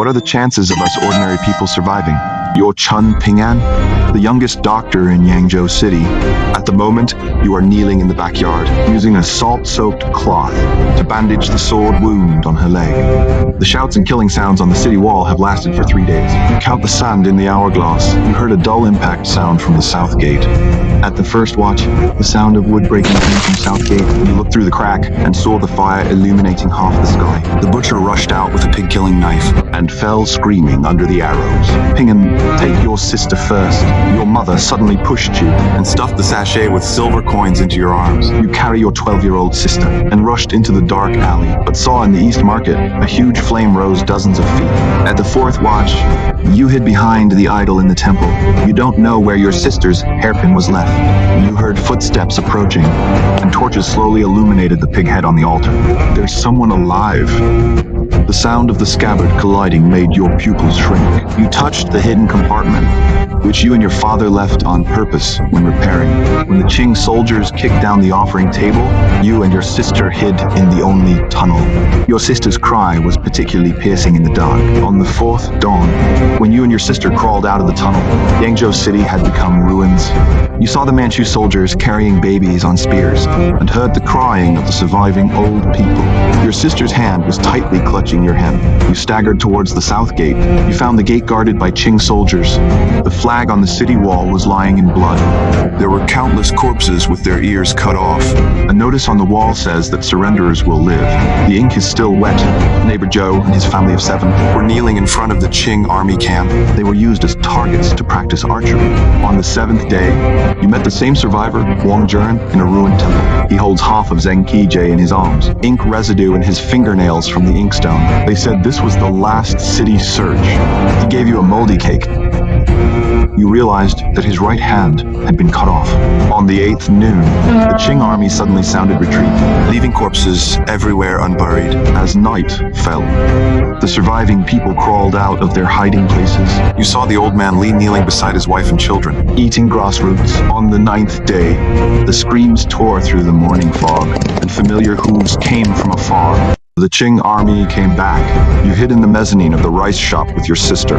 What are the chances of us ordinary people surviving? You're Chun Pingan, the youngest doctor in Yangzhou City. At the moment, you are kneeling in the backyard, using a salt-soaked cloth to bandage the sword wound on her leg. The shouts and killing sounds on the city wall have lasted for 3 days. You count the sand in the hourglass. You heard a dull impact sound from the south gate. At the first watch, the sound of wood breaking came from south gate. You looked through the crack and saw the fire illuminating half the sky. The butcher rushed out with a pig-killing knife and fell screaming under the arrows. Pingan, take your sister first. Your mother suddenly pushed you and stuffed the sachet with silver coins into your arms. You carry your 12-year-old sister and rushed into the dark alley, but saw in the East Market a huge flame rose dozens of feet. At the fourth watch, you hid behind the idol in the temple. You don't know where your sister's hairpin was left. You heard footsteps approaching, and torches slowly illuminated the pig head on the altar. There's someone alive. The sound of the scabbard colliding made your pupils shrink. You touched the hidden compartment, which you and your father left on purpose when repairing. When the Qing soldiers kicked down the offering table, you and your sister hid in the only tunnel. Your sister's cry was particularly piercing in the dark. On the fourth dawn, when you and your sister crawled out of the tunnel, Yangzhou City had become ruins. You saw the Manchu soldiers carrying babies on spears and heard the crying of the surviving old people. Your sister's hand was tightly clutching your hem. You staggered towards the south gate. You found the gate guarded by Qing soldiers. The flag on the city wall was lying in blood. There were countless corpses with their ears cut off. A notice on the wall says that surrenderers will live. The ink is still wet. Neighbor Joe and his family of 7 were kneeling in front of the Qing army camp. They were used as targets to practice archery. On the 7th day, you met the same survivor, Wang Jern, in a ruined temple. He holds half of Zheng Qijie in his arms, ink residue in his fingernails from the inkstone. They said this was the last city search. He gave you a moldy cake. You realized that his right hand had been cut off. On the 8th noon, the Qing army suddenly sounded retreat, leaving corpses everywhere unburied. As night fell, the surviving people crawled out of their hiding places. You saw the old man Li kneeling beside his wife and children, eating grass roots. On the 9th day, the screams tore through the morning fog, and familiar hooves came from afar. The Qing army came back. You hid in the mezzanine of the rice shop with your sister.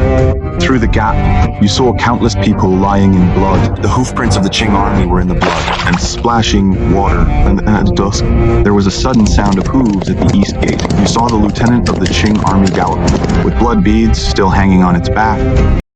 Through the gap, you saw countless people lying in blood. The hoofprints of the Qing army were in the blood and splashing water. And at dusk, there was a sudden sound of hooves at the east gate. You saw the lieutenant of the Qing army gallop, with blood beads still hanging on its back.